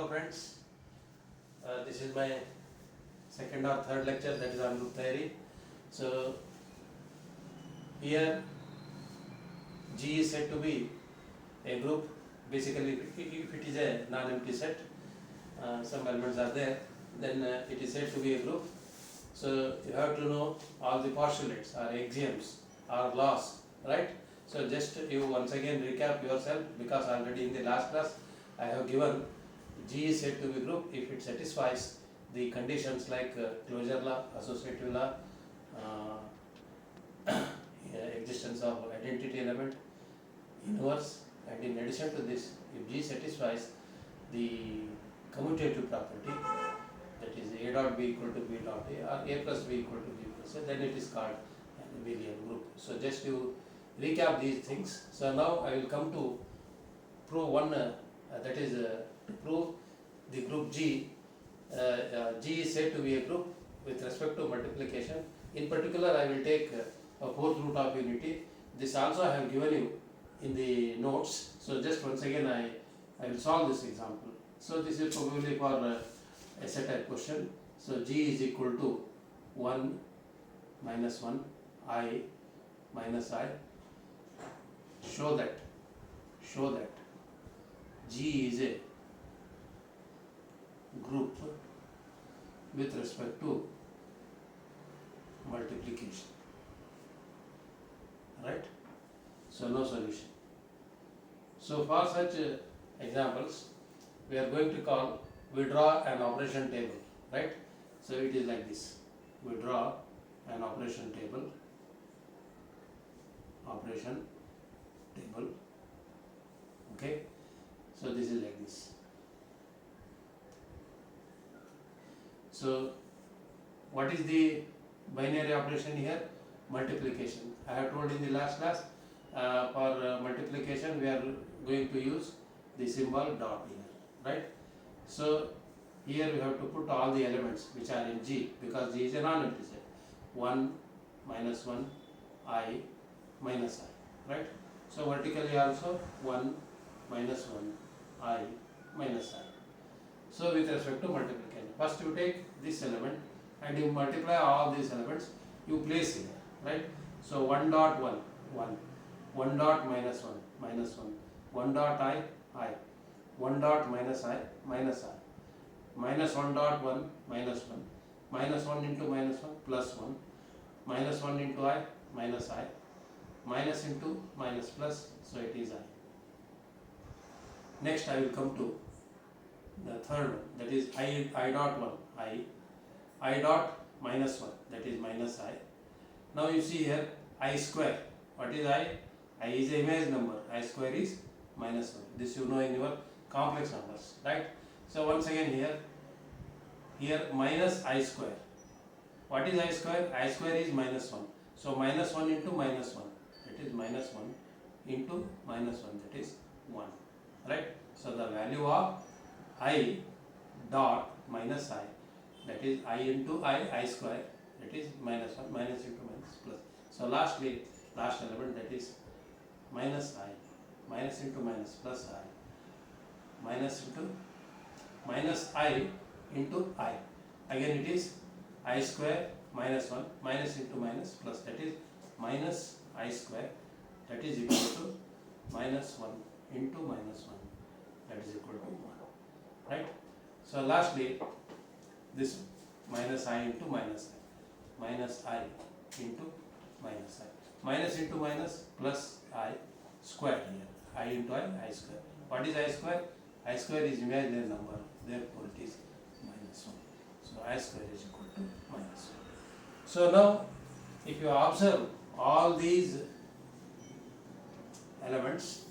friends, this is my second or third lecture, that is on group theory. So here G is said to be a group. Basically, if it is a non-empty set, some elements are there, then it is said to be a group. So you have to know all the postulates or axioms or laws, right? So just you once again recap yourself, because already in the last class I have given G is said to be group if it satisfies the conditions like closure law, associative law, existence of identity element, inverse, and in addition to this, if G satisfies the commutative property, that is A dot B equal to B dot A or A plus B equal to B plus A, then it is called an abelian group. So just you recap these things. So now I will come to prove one, that is to prove the group G. G is said to be a group with respect to multiplication. In particular, I will take a fourth root of unity. This also I have given you in the notes. So just once again I will solve this example. So this is probably for a set type question. So G is equal to 1 minus 1 I minus I. Show that G is a group with respect to multiplication, right? So no solution. So for such examples, we are going to draw an operation table, right? So it is like this. We draw an operation table, okay? So this is like this. So what is the binary operation here? Multiplication. I have told in the last class, for multiplication we are going to use the symbol dot here, right? So here we have to put all the elements which are in G, because G is a non-empty set. 1 minus 1 I minus I, right? So vertically also 1 minus 1 I minus I. So with respect to multiplication, first you take this element and you multiply all these elements, you place here, right? So 1 dot 1, 1, 1 dot minus 1, minus 1, 1 dot I, 1 dot minus I, minus I, minus 1 dot 1, minus 1, minus 1 into minus 1, plus 1, minus 1 into I, minus into minus plus, so it is I. Next I will come to the third one, that is I dot 1, I dot minus 1, that is minus I. Now you see here I square. What is I? I is a image number, I square is minus 1. This you know in your complex numbers, right? So once again here minus I square. What is I square? I square is minus 1. So minus 1 into minus 1, that is minus 1 into minus 1, that is 1, right? So the value of I dot minus I, that is I into I square, that is minus 1, minus into minus plus. So last element, that is minus I, minus into minus plus I, minus into minus I into I. Again it is I square minus 1, minus into minus plus, that is minus I square, that is equal to minus 1 into minus 1, that is equal to 1, right? So lastly this minus I into minus I, minus I into minus I, minus into minus plus I square here, I into I square. What is I square? I square is imaginary number, therefore it is minus 1. So I square is equal to minus 1. So now if you observe all these elements,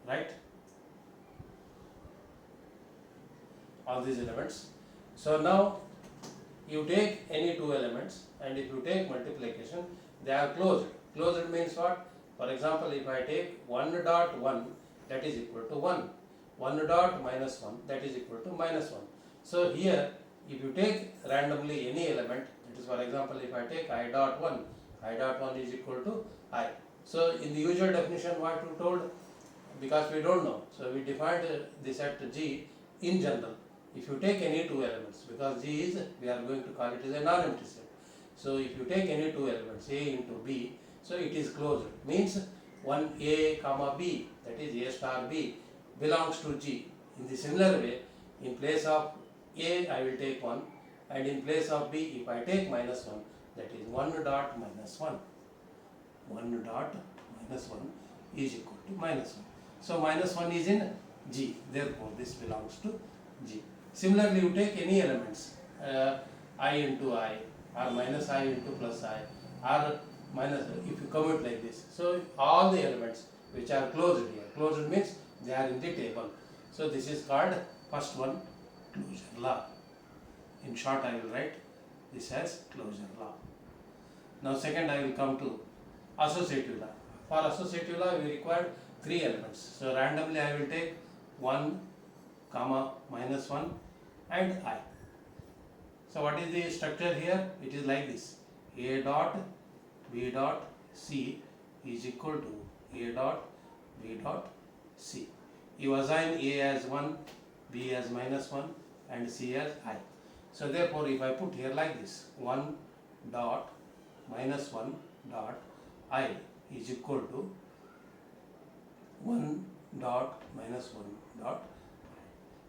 right? All these elements. So now you take any two elements, and if you take multiplication, they are closed. Closed means what? For example, if I take 1 dot 1, that is equal to 1. 1 dot minus 1, that is equal to minus 1. So here, if you take randomly any element, that is for example, if I take I dot 1 is equal to I. So in the usual definition what we told, because we don't know, so we defined the set G in general. If you take any two elements, because G is, we are going to call it as a non-empty set. So if you take any two elements, A into B, so it is closed. Means one A comma B, that is A star B, belongs to G. In the similar way, in place of A I will take 1, and in place of B if I take minus 1, that is 1 dot minus 1. 1 dot minus 1 is equal to minus 1. So minus 1 is in G, therefore this belongs to G. Similarly, you take any elements, I into I, or minus I into plus I, or minus, if you commute like this. So all the elements which are closed here, closed means they are in the table. So this is called first one, closure law. In short, I will write this as closure law. Now second, I will come to associative law. For associative law, we require three elements. So randomly I will take 1, comma, minus 1 and I. So what is the structure here? It is like this. A dot B dot C is equal to A dot B dot C. You assign A as 1, B as minus 1 and C as I. So therefore if I put here like this, 1 dot minus 1 dot I is equal to 1 dot minus 1 dot.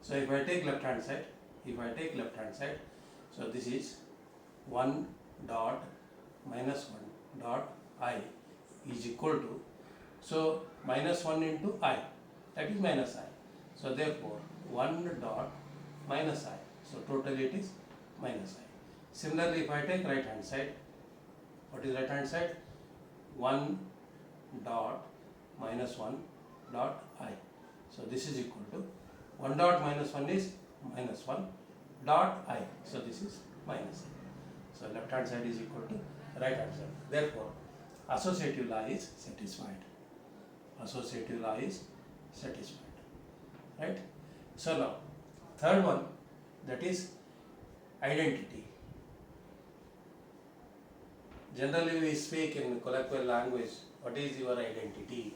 So if I take left hand side, so this is 1 dot minus 1 dot I is equal to, so minus 1 into I, that is minus I. So therefore 1 dot minus I, so totally it is minus I. Similarly, if I take right hand side, what is right hand side? 1 dot minus 1 dot I. So this is equal to 1 dot minus 1 is minus 1 dot I. So this is minus I. So left hand side is equal to right hand side. Therefore, associative law is satisfied. Associative law is satisfied. Right? So now, third one, that is identity. Generally we speak in colloquial language, what is your identity?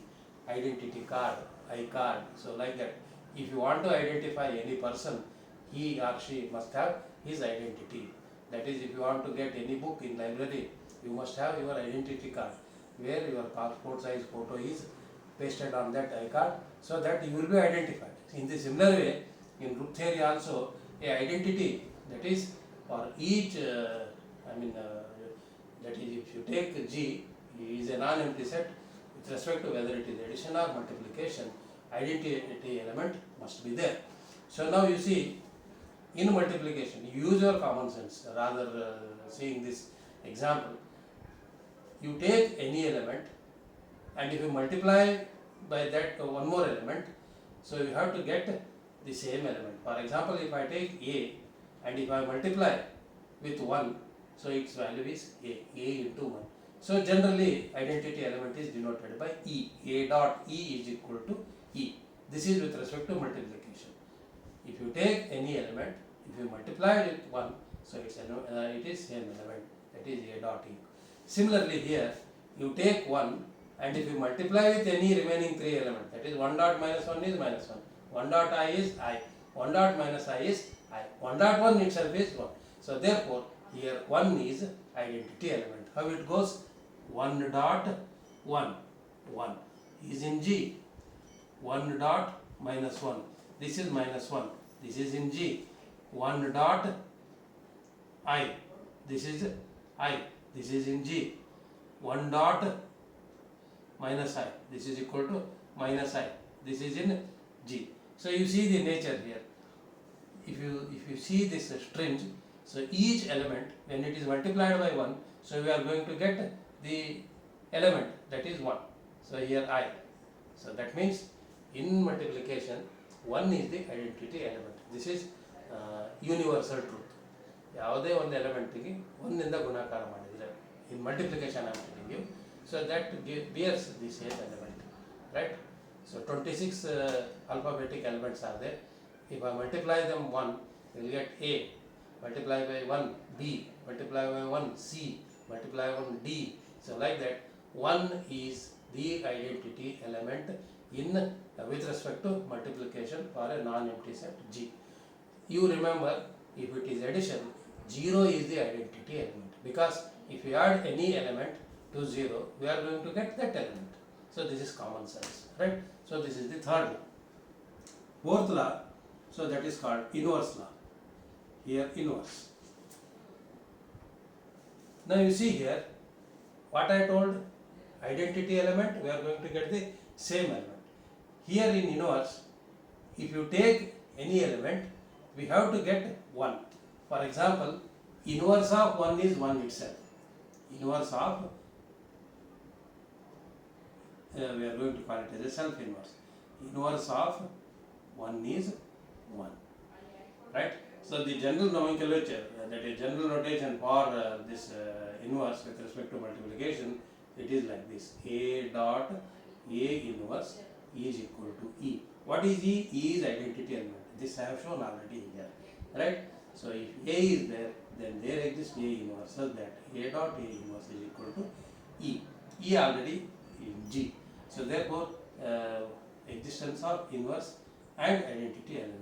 Identity card, I card. So like that, if you want to identify any person, he or she must have his identity. That is, if you want to get any book in library, you must have your identity card, where your passport size photo is pasted on that I card, so that you will be identified. In the similar way, in group theory also, a identity, that is for each, that is, if you take G is a non-empty set, with respect to whether it is addition or multiplication, identity element must be there. So now you see, in multiplication, use your common sense rather seeing this example. You take any element, and if you multiply by that one more element, so you have to get the same element. For example, if I take A and if I multiply with 1, so its value is A into 1. So generally identity element is denoted by E. A dot E is equal to E. This is with respect to multiplication. If you take any element, if you multiply it with 1, so it is same element, that is A dot E. Similarly here, you take 1 and if you multiply with any remaining 3 elements, that is 1 dot minus 1 is minus 1, 1 dot I is I, 1 dot minus I is I, 1 dot 1 itself is 1. So therefore here 1 is identity element. How it goes? 1 dot 1 is in G, 1 dot minus 1, this is minus 1, this is in G, 1 dot I, this is I, this is in G, 1 dot minus I, this is equal to minus I, this is in G. So you see the nature here. If you see this string, so each element when it is multiplied by 1, so we are going to get the element, that is 1. So here I. So that means in multiplication 1 is the identity element. This is universal truth. ಯಾವುದೇ ಒಂದು ಎಲಿಮೆಂಟ್ಗೆ 1 ಇಂದ ಗುಣಾಕಾರ ಮಾಡಿದರೆ, in multiplication I am telling you, so that bears the same element, right? So 26 alphabetic elements are there. If I multiply them 1, you will get A, multiply by 1 B, multiply by 1 C, multiply by 1 D. So like that, 1 is the identity element in with respect to multiplication for a non-empty set G. You remember, if it is addition, 0 is the identity element, because if you add any element to 0, we are going to get that element. So this is common sense, right? So this is the third law. Fourth law, so that is called inverse law. Here inverse. Now you see here, what I told, identity element, we are going to get the same element. Here in inverse, if you take any element, we have to get 1. For example, inverse of 1 is 1 itself. Inverse of, we are going to call it as a self-inverse. Inverse of 1 is 1. Right? So the general nomenclature, that is general notation for this inverse with respect to multiplication, it is like this: A dot A inverse is equal to E. What is E? E is identity element. This I have shown already here, right? So if A is there, then there exists A inverse, so that A dot A inverse is equal to E. E already in G. So therefore, existence of inverse and identity element.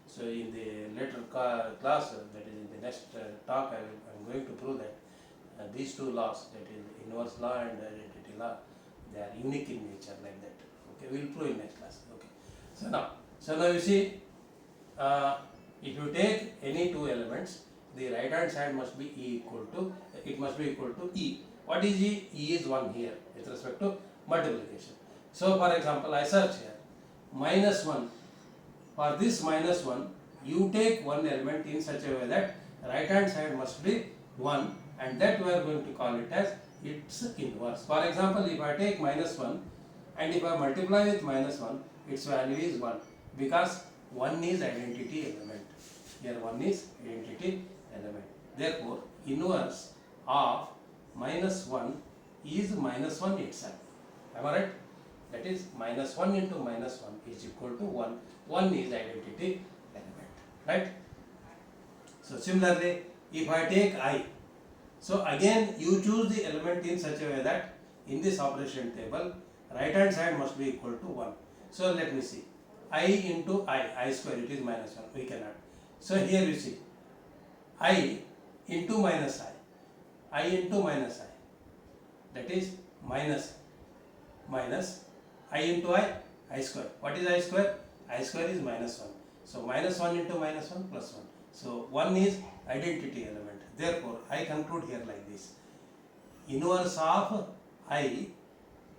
So in the later class, that is in the next talk, I am going to prove that these two laws, that is inverse law and identity law, they are unique in nature, like that. Okay, we will prove in next class. Okay. So now you see, if you take any two elements, the right hand side must be equal to E. What is E? E is 1 here with respect to multiplication. So for example, I search here minus 1. For this minus 1, you take one element in such a way that right hand side must be 1, and that we are going to call it as its inverse. For example, if I take minus 1 and if I multiply with minus 1, its value is 1, because 1 is identity element. Here 1 is identity element. Therefore, inverse of minus 1 is minus 1 itself. Am I right? That is minus 1 into minus 1 is equal to 1. 1 is identity element. Right? So similarly, if I take I, so again you choose the element in such a way that in this operation table, right hand side must be equal to 1. So let me see. I into I square, it is minus 1. We cannot. So here you see, I into minus I into minus I, that is minus I into I square. What is I square? I square is minus 1. So minus 1 into minus 1 plus 1. So 1 is identity element. Therefore, I conclude here like this: inverse of I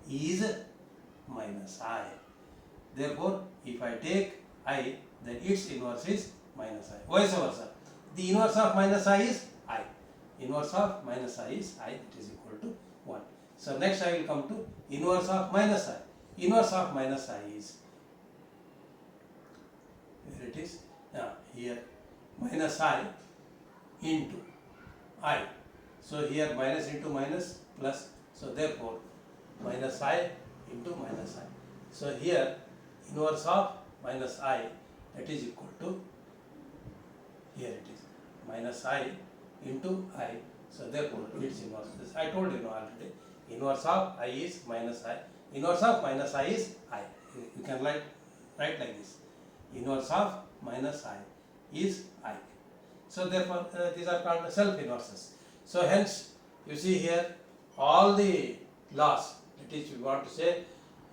is minus I. Therefore, if I take I, then its inverse is minus I. Vice versa. The inverse of minus I is I. Inverse of minus I is I, that is equal to 1. So next I will come to inverse of minus I. Inverse of minus I is, where it is? Here minus I into I. So here minus into minus plus. So therefore minus I into minus I. So here inverse of minus I, that is equal to, here it is minus I into I. So therefore its inverse. This I told you already. Inverse of I is minus I. Inverse of minus I is I. You can write like this. Inverse of minus I is I. So therefore these are called self-inverses. So hence you see here all the laws, that is, we want to say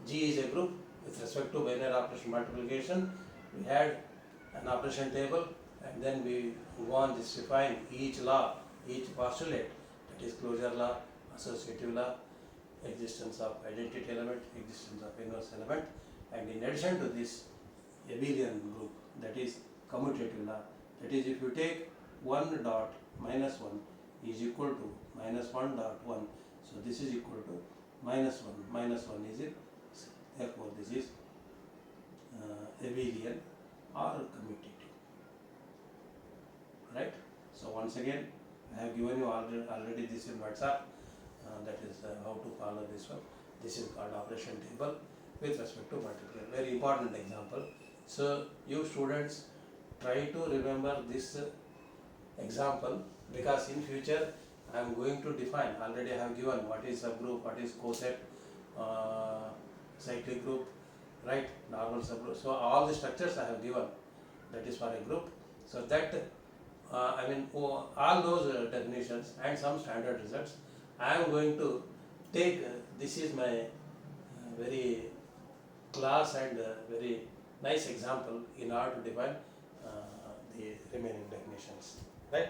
G is a group with respect to binary operation multiplication. We had an operation table, and then we go on justifying each law, each postulate, that is closure law, associative law, existence of identity element, existence of inverse element, and in addition to this, abelian group, that is commutative law, that is, if you take 1 dot minus 1 is equal to minus 1 dot 1, so this is equal to minus 1 is it, therefore this is abelian or commutative, right? So once again, I have given you already this in WhatsApp, that is how to follow this one. This is called operation table with respect to multiplication. Very important example. So you students try to remember this example, because in future I am going to define, already I have given what is subgroup, what is coset, cyclic group, right, normal subgroup. So all the structures I have given, that is for a group. So that all those definitions and some standard results, I am going to take, this is my very class and very nice example in order to define the remaining definitions, right.